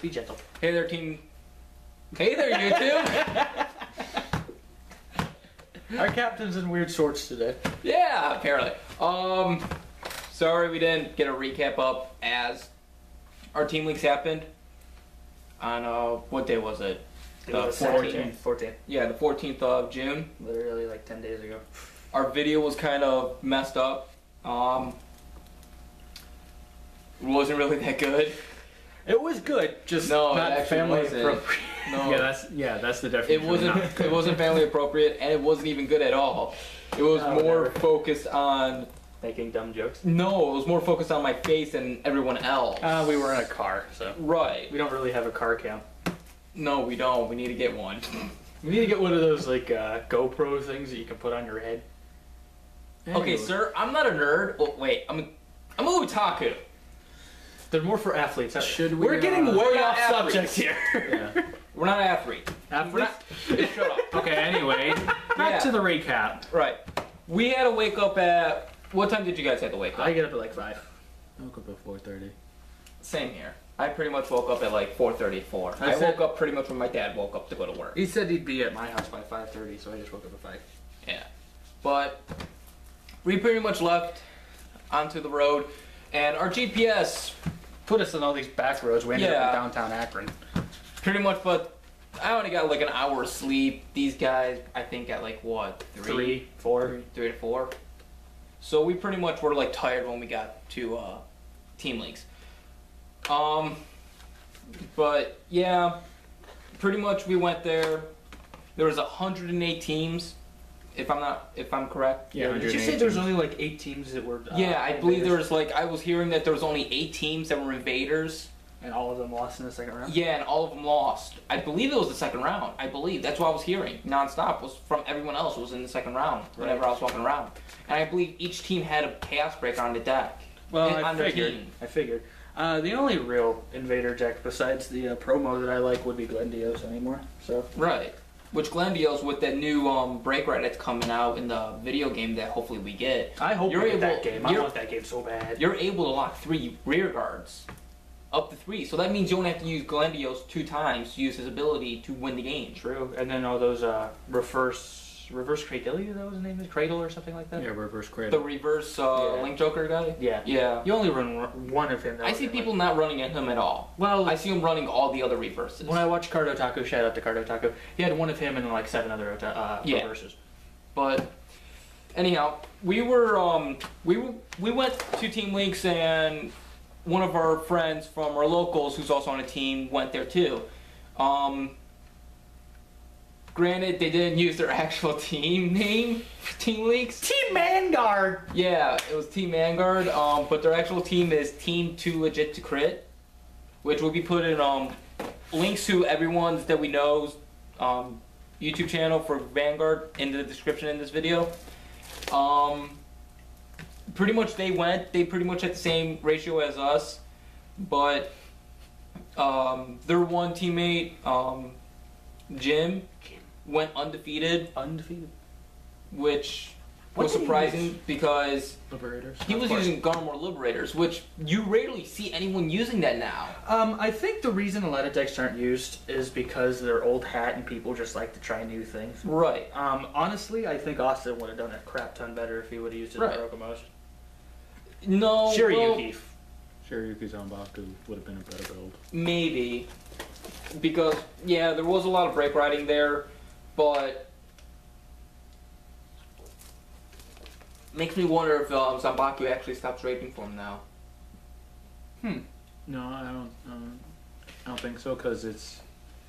Be gentle. Hey there, team. Hey there, YouTube. Our captain's in weird shorts today. Yeah, apparently. Sorry we didn't get a recap up as our team leagues happened on what day was it? It was the 14th. Yeah, the 14th of June. Literally like 10 days ago. Our video was kind of messed up. It wasn't really that good. It was good, just No, it not actually family wasn't. appropriate. No, that's the definition. it wasn't family appropriate, and it wasn't even good at all. It was more focused on. Making dumb jokes. No, it was more focused on my face and everyone else. We were in a car, so Right. we don't really have a car cam. No, we don't. We need to get one. We need to get one of those like GoPro things that you can put on your head. Okay, sir, I'm not a nerd. Oh, wait, I'm a otaku. They're more for athletes. Should we, We're getting way we're off not subject here. Yeah. We're not athletes. Athletes? Shut up. Okay, anyway, back to the recap. Right. We had to wake up at... What time did you guys have to wake up? I get up at like 5. I woke up at 4:30. Same here. I pretty much woke up at like 4:34. I woke up pretty much when my dad woke up to go to work. He said he'd be at my house by 5:30, so I just woke up at 5. Yeah. But we pretty much left onto the road, and our GPS Put us on all these back roads. We ended up Yeah. in downtown Akron. pretty much, but I only got like an hour of sleep. These guys, I think, got like what, 3, 4. 3 to 4. So we pretty much were like tired when we got to team leagues. But yeah, pretty much we went there. There was 108 teams, if I'm correct. Yeah, Did you say there was only like 8 teams that were? Yeah, I believe there invaders? was like, I was hearing that there was only 8 teams that were invaders. And all of them lost in the second round. Yeah, and all of them lost. I believe it was the second round. I believe that's what I was hearing nonstop was from everyone else. It was in the second round whenever I was walking around, and I believe each team had a chaos breaker on the deck. Well, and I on their figured. team. I figured. The only real invader deck besides the promo that I like would be Glendios anymore. So Right. Which Glendios with that new break right that's coming out in the video game that hopefully we get. I hope You're we get that able- game. I you're- want that game so bad. You're able to lock 3 rear guards. Up to 3. So that means you only have to use Glendios 2 times to use his ability to win the game. True. And then all those reverse Cradillia, that was his name, is Cradle or something like that. Yeah, reverse The cradle. reverse Yeah. Link Joker guy? Yeah. Yeah. You only run one of him. That I was see in, people like- not running at him at all. Well, I see him running all the other reverses. when I watched Cardo Taco, shout out to Cardo Taco, he had one of him and like 7 other Yeah. reverses. But anyhow, we were we went to team leagues, and one of our friends from our locals who's also on a team went there too. Granted, they didn't use their actual team name for team leagues. Team Vanguard! Yeah, it was Team Vanguard, but their actual team is Team Too Legit to Crit, which will be put in links to everyone's that we know's YouTube channel for Vanguard in the description in this video. Pretty much they pretty much had the same ratio as us, but their one teammate, Jim, went undefeated, which What was did he surprising because Liberators. he was using Garmor Liberators, which you rarely see anyone using that now. I think the reason a lot of decks aren't used is because they're old hat and people just like to try new things. Right. Honestly, I think Austin would have done a crap ton better if he would have used his Right. Orochimaru. No. well, Shiryuki. Shiryuki Zanbaku would have been a better build. maybe. Because, yeah, there was a lot of break riding there, but makes me wonder if Zanbaku actually stops raging for him now. No, I don't think so, because it's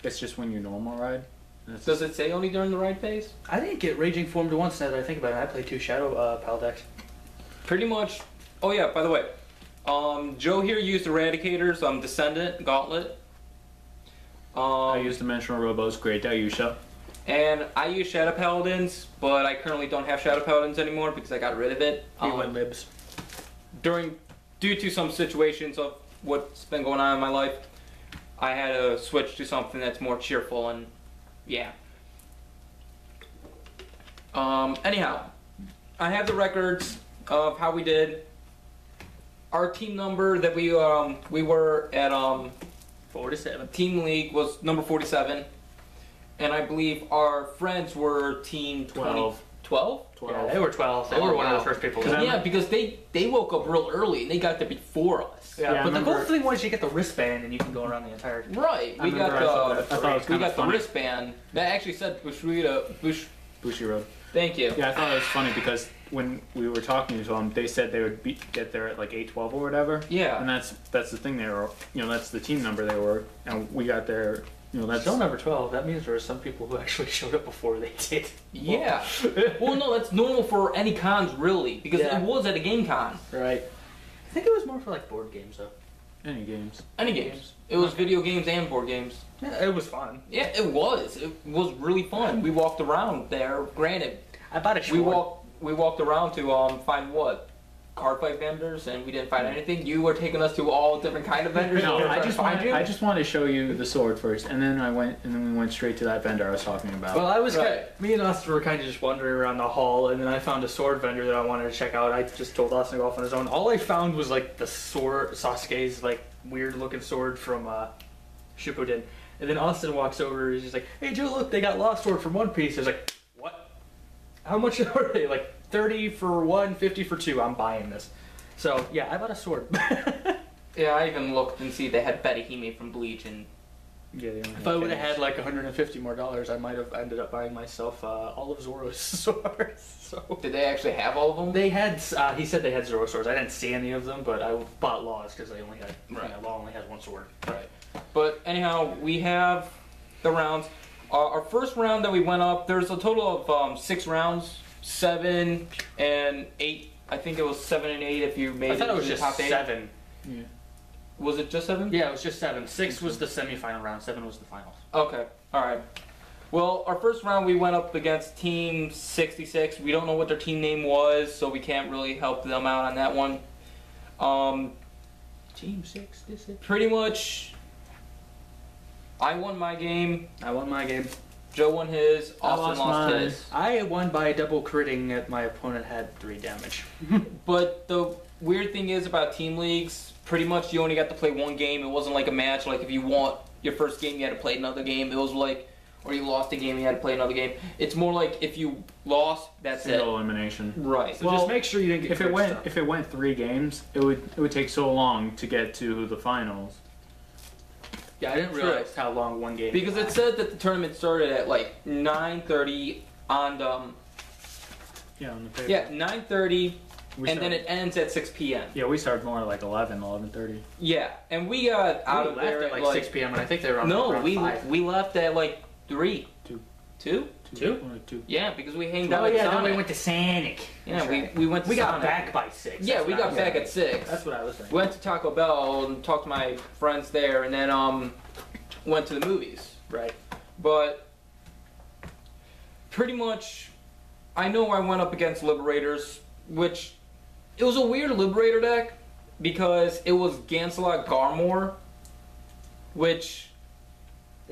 just when you normal ride. That's Does it say only during the ride phase? I didn't get Raging Form to once now that I think about it. I played 2 Shadow Pal decks. Pretty much. Oh yeah, by the way, Joe here used Eradicators, Descendant, Gauntlet. I use Dimensional Robos, Great Dayusha. And I use Shadow Paladins, but I currently don't have Shadow Paladins anymore because I got rid of it. He went libs. Due to some situations of what's been going on in my life, I had to switch to something that's more cheerful and yeah. Anyhow, I have the records of how we did. Our team number that we were at 47. Team League was number 47. And I believe our friends were team 12. 12? Yeah, they were 12. They Oh, were one of wow. the first people. Yeah, because they woke up real early and they got there before us. Yeah, Yeah, I but the cool remember- thing was you get the wristband and you can go around the entire. Right. I We got remember I thought it was the kinda funny. wristband that actually said Bush. Bushiroad. Thank you. Yeah, I thought it was funny because when we were talking to them, they said they would get there at like 8:12 or whatever. Yeah. And that's the thing they were, that's the team number they were, and we got there, that's Still number 12. That means there were some people who actually showed up before they did. Yeah. Well, no, that's normal for any cons, really, because Yeah. it was at a game con. Right. I think it was more for like board games though. any games. Any games. It was video games and board games. Yeah, it was fun. Yeah, it was. It was really fun. We walked around there. Granted, I bought a short. we walked around to find what? Card fight vendors, and we didn't find anything. You were taking us to all different kind of vendors. No, We were I trying to just find wanted, you. I just wanted to show you the sword first, and then we went straight to that vendor I was talking about. Well, I was Right. me and Austin were kind of just wandering around the hall, and then I found a sword vendor that I wanted to check out. I just told Austin to go off on his own. All I found was like the sword, Sasuke's like weird looking sword from Shippuden. And then Austin walks over, he's just like, "Hey Joe, look, they got Lost Sword from One Piece." I was like, "What? How much are they? Like 30 for one, 50 for two. I'm buying this." So yeah, I bought a sword. Yeah, I even looked and see they had Betty Hime from Bleach, and yeah, they only If I would have finished. had like 150 more dollars, I might have ended up buying myself all of Zoro's swords. So did they actually have all of them? they had. He said they had Zoro swords. I didn't see any of them, but I bought Law's because they only had. Right. Yeah, Law only has one sword. Right. But anyhow, we have the rounds. Our first round that we went up, there's a total of 6 rounds, 7 and 8. I think it was 7 and 8 if you made I thought it was to the just top 8. 7. Yeah. Was it just 7? Yeah, it was just 7. 6 was the semifinal round. 7 was the finals. Okay. All right. Well, our first round we went up against Team 66. We don't know what their team name was, so we can't really help them out on that one. Team 66. Pretty much, I won my game. I won my game. Joe won his. I Austin lost lost mine. his. I won by double critting that my opponent had 3 damage. But the weird thing is about team leagues, pretty much you only got to play one game. It wasn't like a match. Like if you won your first game, you had to play another game. It was like, or you lost a game, you had to play another game. It's more like if you lost, that's Single elimination. it. Right. So Well, just make sure you didn't get If it crit went stuff. if it went 3 games, it would take so long to get to the finals. Yeah, I didn't True. realize how long one game Because it said that the tournament started at like 9:30 on Yeah, on the paper. 9:30, We and then started- it ends at 6 p.m. Yeah, we started more like 11:30. Yeah, and we got out of left there at like 6 p.m. and I think they were on No, around we 5. we left at like 3. 2. 2? Two? Only 2. Yeah, because we hanged out Oh at yeah, then Sonic. we went to Sonic. Yeah, That's right. we went to We got Sonic. back by 6. Yeah, That's we what I got was back saying. at 6. That's what I was saying. Went to Taco Bell and talked to my friends there, and then went to the movies. Right. But pretty much, I know I went up against Liberators, which it was a weird Liberator deck because it was Gancelot Garmor, which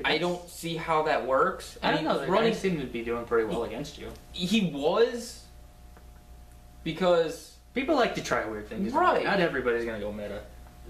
I don't see how that works. I don't mean, know. The running guy seemed to be doing pretty well against you. he was because. People like to try weird things. Right. Not everybody's gonna go meta.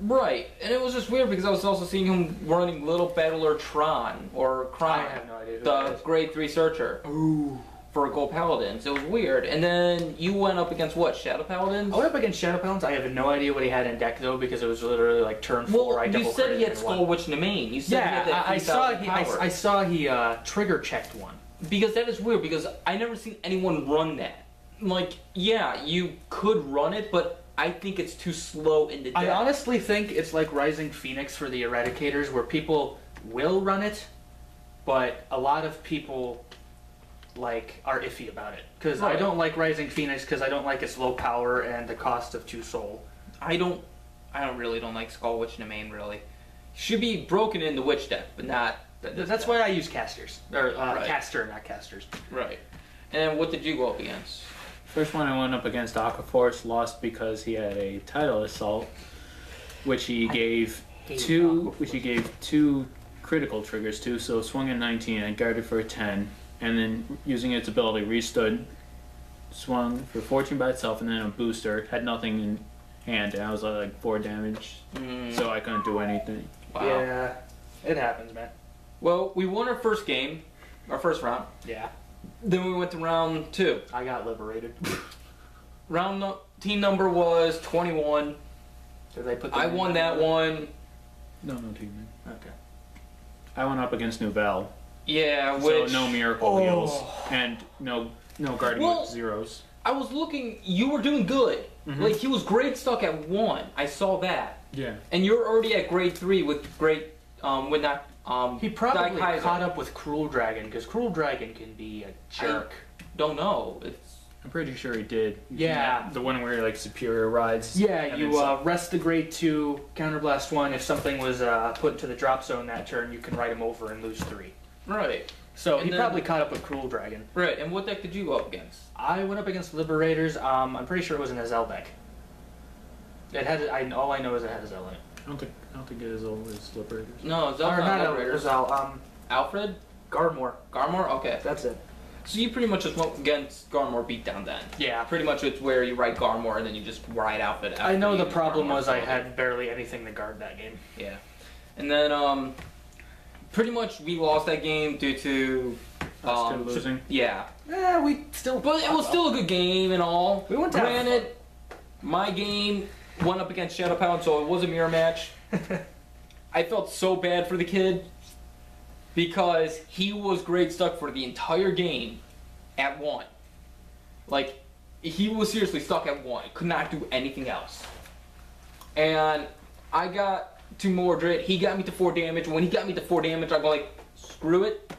Right, and it was just weird because I was also seeing him running Little Battler Tron or I Kron, have no idea who the that is. grade 3 searcher Ooh. for Gold Paladins. It was weird. And then you went up against what, Shadow Paladins? I went up against Shadow Paladins. I have no idea what he had in deck though because it was literally like turn 4. Well, I you double said he critted had and won. Skull Witch Nemain. You said he had Yeah, that I saw 3,000 he. power. I saw he trigger checked one. Because that is weird because I never seen anyone run that. Like, yeah, you could run it, but I think it's too slow in the deck. I honestly think it's like Rising Phoenix for the Eradicators, where people will run it, but a lot of people like are iffy about it. Because I Right. don't like Rising Phoenix because I don't like its low power and the cost of 2 soul. I don't really don't like Skull Witch Nemain, really. Should be broken in the Witch deck, but not... That's why I use casters or Right. caster, not casters. Right. And what did you go up against? First one I went up against Aquaforce, lost because he had a Tidal Assault, which he gave hate two critical triggers to. So swung at 19 and guarded for a 10, and then using its ability restood, swung for 14 by itself, and then a booster had nothing in hand, and I was like 4 damage, Mm, so I couldn't do anything. wow. Yeah. It happens, man. Well, we won our first game, our first round. Yeah. Then we went to round 2. I got liberated. Team number was 21. Did they put I won that one. No team. Okay. I went up against Nouvelle, Yeah, so which no miracle heals and no guarding Well- with zeros. I was looking. You were doing good. Mhm. Like he was grade stuck at 1. I saw that, Yeah. and you're already at grade 3 with grade with that He probably Dai Kaiser. caught up with Cruel Dragon, because Cruel Dragon can be a jerk. Don't know. It's I'm pretty sure he did. Yeah. The one where like superior rides. Yeah, and you then some- rest the grade 2, counterblast 1. If something was put into the drop zone that turn, you can write him over and lose 3. right, So And he then- probably caught up with Cruel Dragon. right. And what deck did you go up against? I went up against Liberators. I'm pretty sure it was in a Zell deck. It had. All I know is it had a Zell in it. I don't think it is always Liberators. No, Or Zelda not Liberators. Zell. Alfred Garmore. Garmor. Okay, That's it. so you pretty much just went against Garmor beatdown then. Yeah. Pretty much it's where you write Garmor and then you just ride Alfred. I know after the you problem Garmor was I spell. had barely anything to guard that game. Yeah, and then pretty much we lost that game due to Us two losing. Yeah, We still. but it was still a good game and all. We went to have Granted, my game went up against Shadow Pound, so it was a mirror match. I felt so bad for the kid because he was grade stuck for the entire game at 1. Like, he was seriously stuck at 1. Could not do anything else. And I got to Mordred. He got me to 4 damage. When he got me to 4 damage, I'm like, screw it.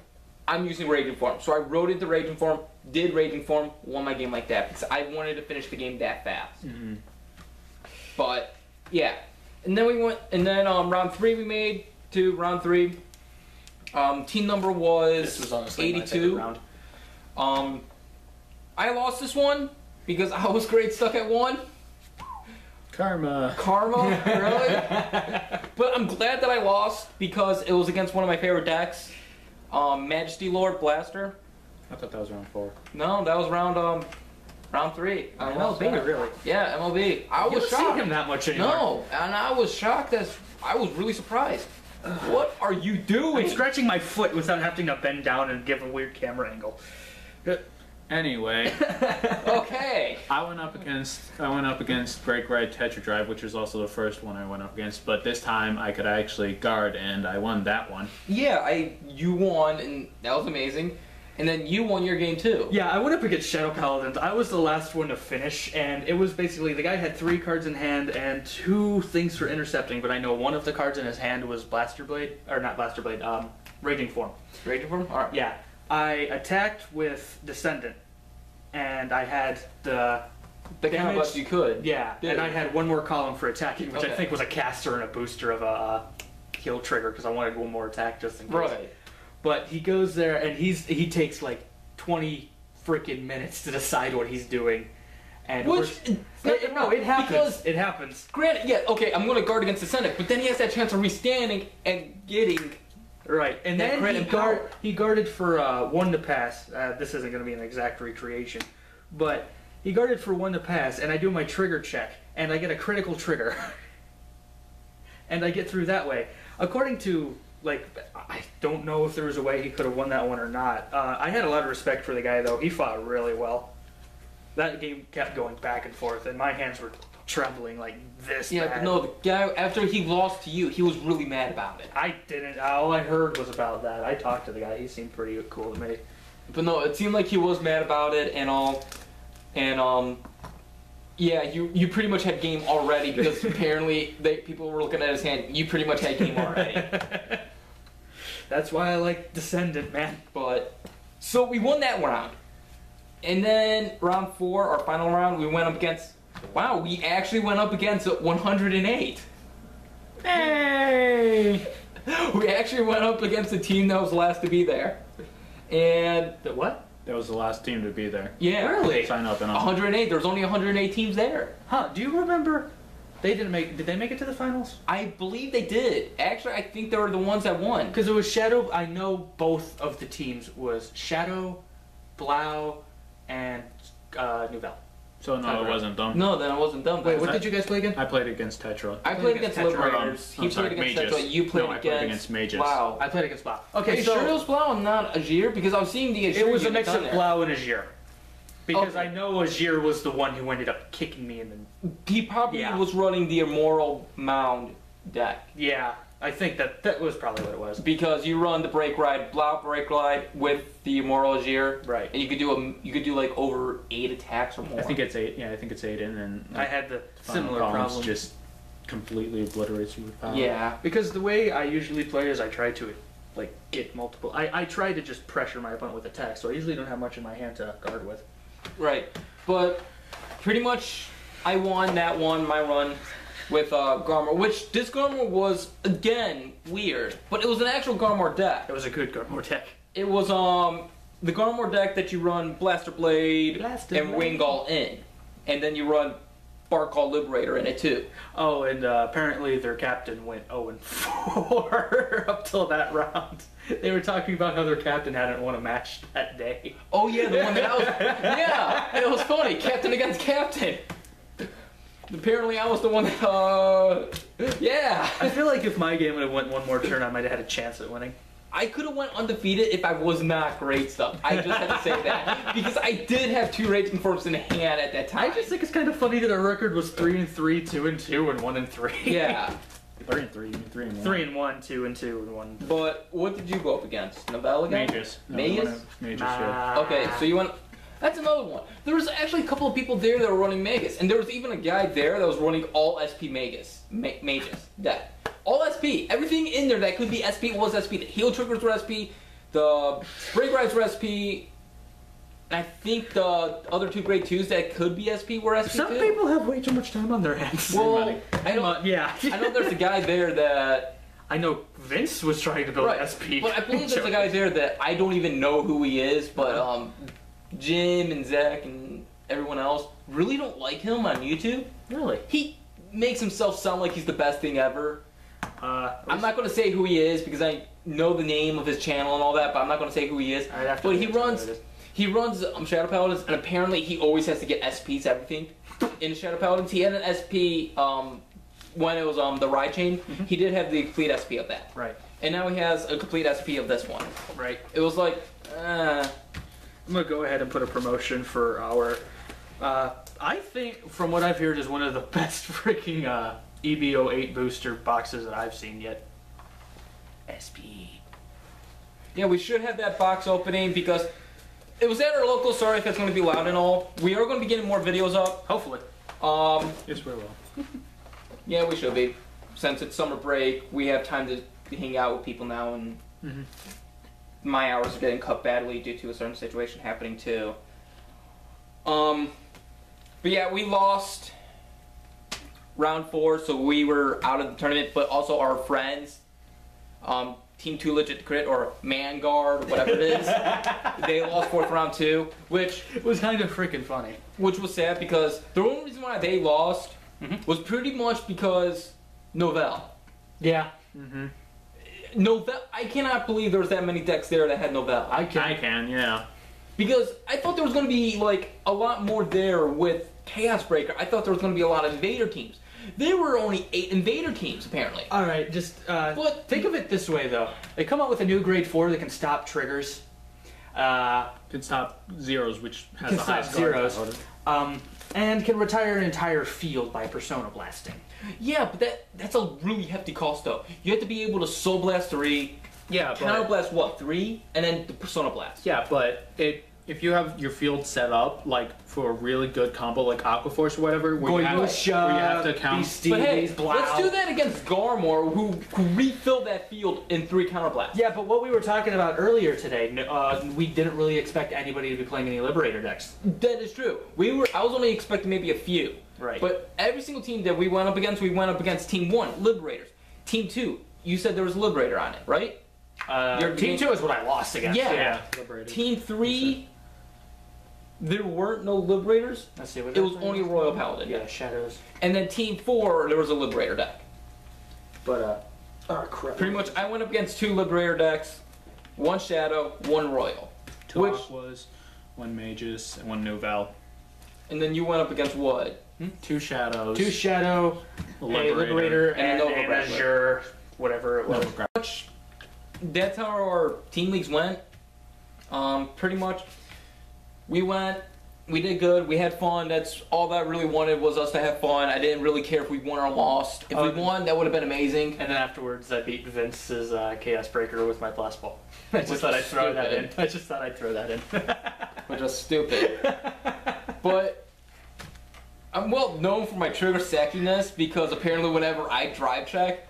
I'm using Raging Form. So I wrote into Raging Form, did Raging Form, won my game like that because I wanted to finish the game that fast. Mm-hmm. But yeah, and then we went, and then round 3 we made to round 3. Team number was, This was honestly my 82. favorite round. I lost this one because I was grade stuck at 1. Karma. Karma, really? But I'm glad that I lost because it was against one of my favorite decks, Majesty Lord Blaster. I thought that was round 4. No, that was round 3. I lost MLB, that. really? Yeah, MLB. I You was don't see shocked. him that much anymore. No, and I was shocked as I was really surprised. What are you doing? I'm scratching my foot without having to bend down and give a weird camera angle. Anyway, Okay. I went up against Break Ride Tetra Drive, which was also the first one I went up against. But this time I could actually guard, and I won that one. Yeah, you won, and that was amazing. And then you won your game too. Yeah, I went up against Shadow Paladins. I was the last one to finish, and it was basically the guy had 3 cards in hand and 2 things for intercepting. But I know one of the cards in his hand was Blaster Blade, or not Blaster Blade, Raging Form. Raging Form? Alright. Yeah, I attacked with Descendant, and I had the The kind of damage- best you could. yeah, Did and it? I had one more column for attacking, which I Okay. think was a caster and a booster of a heal trigger because I wanted one more attack just in case. Right. But he goes there and he takes like 20 freaking minutes to decide what he's doing, and Which, no, it happens. Because, It happens. granted, yeah, okay, I'm going to guard against the Senate, but then he has that chance of restanding and getting. Right, and That then grit and power. he guarded for 1 to pass. This isn't going to be an exact recreation, but he guarded for 1 to pass, and I do my trigger check, and I get a critical trigger, and I get through that way. According to, like, I don't know if there was a way he could have won that one or not. I had a lot of respect for the guy, though. He fought really well. That game kept going back and forth, and my hands were trembling like this. Yeah, bad. but no, the guy, after he lost to you, he was really mad about it. I didn't. All I heard was about that. I talked to the guy. He seemed pretty cool to me. But no, it seemed like he was mad about it and all. And, yeah, you pretty much had game already because apparently people were looking at his hand. You pretty much had game already. That's why I like Descendant, man. But so we won that round, and then round 4, our final round, we went up against. Wow, we actually went up against 108. Hey! We actually went up against the team that was last to be there, and The what? That was the last team to be there. yeah, Really? Sign up and all. 108. There was only 108 teams there. Huh? Do you remember? They didn't make. Did they make it to the finals? I believe they did. Actually, I think they were the ones that won. Because it was Shadow. I know both of the teams was Shadow, Blau, and Nouvelle. So no, it wasn't dumb. No, then I wasn't dumb. Wait, Then. what did you guys play again? I played against Tetra. I played against Tetra, Liberators. He I'm sorry, played against Mages. Tetra. You played No, I played against Mages. Wow. I played against Blau. Are Okay, you so sure it was Blau and not Azir? Because I was seeing the Azir. it was a unit mix on of there. Blau and Azir. Because Okay. I know Azir was the one who ended up kicking me in the. He probably Yeah. was running the Immoral Mound deck. Yeah, I think that was probably what it was. Because you run the Break Ride, Blau Break Ride with the Immoral Azir. Right. And you could do like over 8 attacks or more. I think it's 8. Yeah, I think it's 8 in, and I had the Final similar Columns problem. just completely obliterates you with power. Yeah. Because the way I usually play is I try to like get multiple. I try to just pressure my opponent with attacks, so I usually don't have much in my hand to guard with. Right. But pretty much I won that one, my run with Garmor, which this Garmor was again weird, but it was an actual Garmor deck. It was a good Garmor deck. It was the Garmor deck that you run Blaster Blade Blaster and Blade. Wingull in, and then you run Barkall Liberator in it too. Oh, and apparently their captain went 0-4 up till that round. They were talking about how their captain hadn't won a match that day. Oh yeah, the one that I was. Yeah, it was funny. Captain against captain. Apparently, I was the one that. Yeah. I feel like if my game would have went one more turn, I might have had a chance at winning. I could have went undefeated if I was not great stuff. I just had to say that because I did have 2 Raging Forks in hand at that time. I just think it's kind of funny that our record was 3-3, 2-2, and 1-3. Yeah, 3 and 3, 3 and 1. 3-1, 2-2, and 1. but what did you go up against? Novell again? Mages. No, Mages? one of Mages, yeah. Okay, so you went. That's another one. There was actually a couple of people there that were running Magus, and there was even a guy there that was running all SP Magus Mages deck. All SP. Everything in there that could be SP was SP. The heal triggers were SP. The break rides were SP. And I think the other 2 grade 2s that could be SP were SP Some too. people have way too much time on their hands. Well, I know. Yeah. I know there's a guy there that. I know Vince was trying to build Right. SP. But I believe there's a guy there that I don't even know who he is, but Jim and Zach and everyone else really don't like him on YouTube. Really? He makes himself sound like he's the best thing ever. I'm not going to say who he is because I know the name of his channel and all that, but I'm not going to say who he is. I'd have to But he look into runs who it is. Shadow Paladins, and apparently he always has to get SPs everything in Shadow Paladins. He had an SP when it was the Ride Chain. He did have the complete SP of that, Right. and now he has a complete SP of this one. Right. It was like, I'm gonna go ahead and put a promotion for our. I think, from what I've heard, is one of the best freaking EBO8 booster boxes that I've seen yet. SP. yeah, we should have that box opening because it was at our local. Sorry if it's going to be loud and all. We are going to be getting more videos up. Hopefully. Yes, we will. Yeah, we should be. Since it's summer break, we have time to hang out with people now, and my hours are getting cut badly due to a certain situation happening too. But yeah, we lost round 4, so we were out of the tournament. But also our friends, Team 2 Legit Crit or Manguard, whatever it is, they lost 4th round too, which It was kind of freaking funny. was sad because the only reason why they lost was pretty much because Novell. Yeah. Novell, I cannot believe there was that many decks there that had Novell. I can, yeah. Because I thought there was going to be like a lot more there with Chaos Breaker. I thought there was going to be a lot of Invader teams. There were only 8 Invader teams apparently. All right. Just But- think of it this way, though. They come out with a new grade 4 that can stop triggers. Can stop zeros, which has Can the stop highest guard zeros. power. And can retire an entire field by Persona Blasting. Yeah, but that's a really hefty cost though. You have to be able to Soul Blast 3, Yeah, Counter Blast 3, and then the Persona Blast. Yeah, but if you have your field set up like for a really good combo like Aqua Force or whatever, where you have to count. But hey, let's do that against Garmor, who refilled that field in 3 Counter Blasts. Yeah, but what we were talking about earlier today, we didn't really expect anybody to be playing any Liberator decks. That is true. I was only expecting maybe a few. Right. But every single team that we went up against Team 1, Liberators. Team 2, you said there was a Liberator on it, right? Your Team 2 is what I lost against. Yeah. Liberated. Team 3, there weren't no Liberators. Let's see what It was only Royal Paladin. Yeah, Shadows. And then Team 4, there was a Liberator deck. But, oh crap. Pretty much, I went up against 2 Liberator decks, 1 Shadow, 1 Royal. 2 which- Aquas, 1 Mages, and 1 Novell. And then you went up against what? 2 shadows. 2 Shadow, a Liberator, and Nova an Grappler. Azure, whatever it was. Much. That's how our team leagues went. Pretty much, we went. We did good. We had fun. That's all that I really wanted was us to have fun. I didn't really care if we won or lost. If we won, that would have been amazing. And then afterwards, I beat Vince's Chaos Breaker with my Blast Ball. I just thought I'd throw that in. I just thought I'd throw that in. Which was stupid. But I'm well known for my trigger sackiness because apparently whenever I drive check,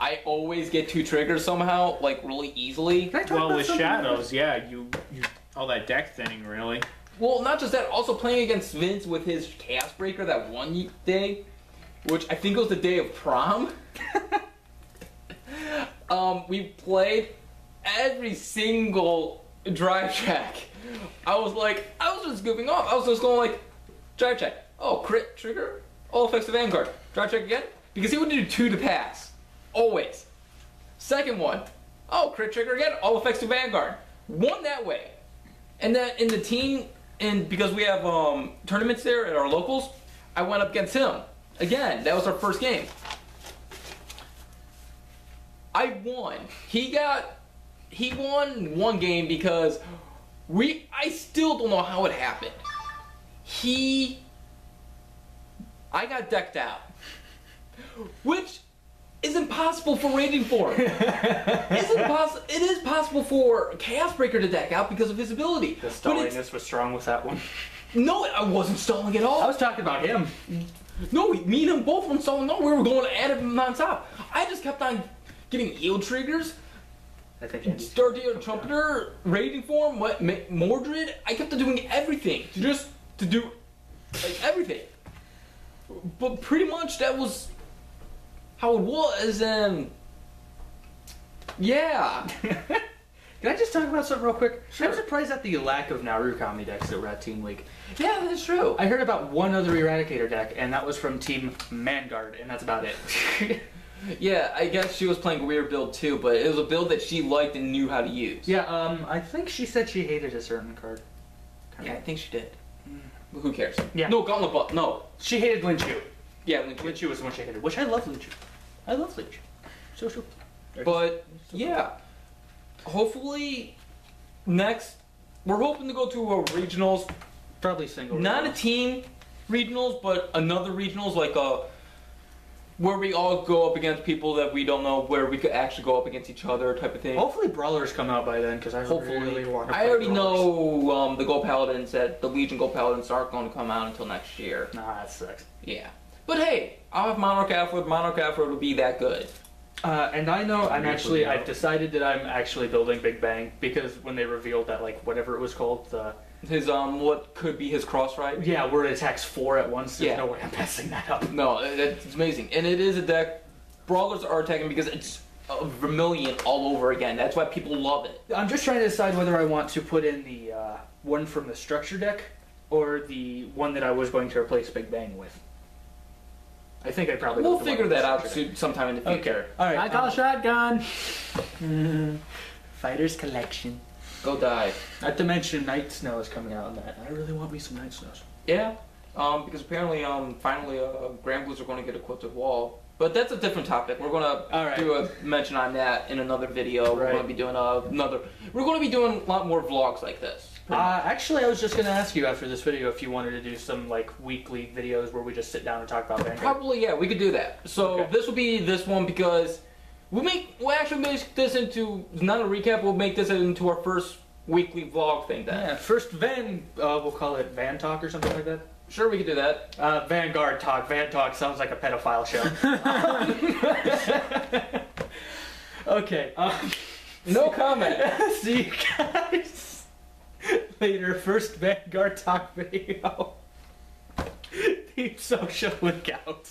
I always get 2 triggers somehow, like really easily. Well, with shadows, yeah, you all that deck thinning, really. Well, not just that, also playing against Vince with his Chaos Breaker that one day, which I think was the day of prom. We played every single drive check. I was just goofing off. I was just going like, drive check. Oh, crit trigger. All effects to Vanguard. Drive check again. Because he would do 2 to pass. Always. Second one. Oh, crit trigger again. All effects to Vanguard. One that way. And then in the team, and because we have tournaments there at our locals, I went up against him. Again, that was our first game. I won. He won one game because I still don't know how it happened. I got decked out. Which is impossible for Raging Form. It is possible for Chaos Breaker to deck out because of his ability. The stalliness was strong with that one. No, I wasn't stalling at all. I was talking about him. No, me and him both were stalling. No, we were going at him on top. I just kept on getting yield triggers. I think Andy's Stardew Trumpeter, Raging Form, Mordred. I kept on doing everything to do like everything. But pretty much that was how it was, and yeah. Can I just talk about something real quick? Sure. I'm surprised at the lack of Narukami decks that were at Team League. Yeah, that's true. I heard about one other Eradicator deck, and that was from Team Mangard, and that's about it. Yeah, I guess she was playing a weird build too, but it was a build that she liked and knew how to use. Yeah, I think she said she hated a certain card. Yeah, I think she did. Who cares? Yeah. No, Gauntlet Butt. No. She hated Linchu. Yeah, Lynch. Linchu was the one she hated, which I love Linchu. I love Linchu. So. But yeah, hopefully next we're hoping to go to a regionals, Probably single. not a team regionals, but another regionals like where we all go up against people that we don't know, where we could actually go up against each other type of thing. Hopefully Brawlers come out by then, because I really want to play I already Brawlers. know the Gold Paladins that the Legion Gold Paladins aren't going to come out until next year. Nah, that sucks. Yeah. But hey, I'll have Monarch Alpha. Monarch Alpha will be that good. And I know Usually, I've decided that I'm actually building Big Bang, because when they revealed that, like, whatever it was called, His what could be his cross right? yeah, where it attacks 4 at once, there's Yeah. no way I'm messing that up. No, it's amazing, and it is a deck. Brawlers are attacking because it's a Vermilion all over again. That's why people love it. I'm just trying to decide whether I want to put in the one from the structure deck, or the one that I was going to replace Big Bang with. I think I probably We'll go with the one figure with the that out structure deck. sometime in the future. Okay. Alright. I call shotgun. Fighters Collection. Go die. Not to mention Night Snow is coming out on that. I really want me some Night Snows. Yeah. Because apparently, finally, Grand Blues are going to get a quilted wall. But that's a different topic. We're gonna Alright. do a mention on that in another video. We're Right. gonna be doing another. We're gonna be doing a lot more vlogs like this. Actually, I was just gonna ask you after this video if you wanted to do some like weekly videos where we just sit down and talk about Vanguard. Probably, yeah, we could do that. So Okay. this will be this one because we'll actually make this into not a recap. We'll make this into our first weekly vlog thing. Then Yeah, first we'll call it Van Talk or something like that. sure we could do that. Vanguard Talk. Van Talk sounds like a pedophile show. Okay. No comment. See you guys later. First Vanguard Talk video. Deep social lookout.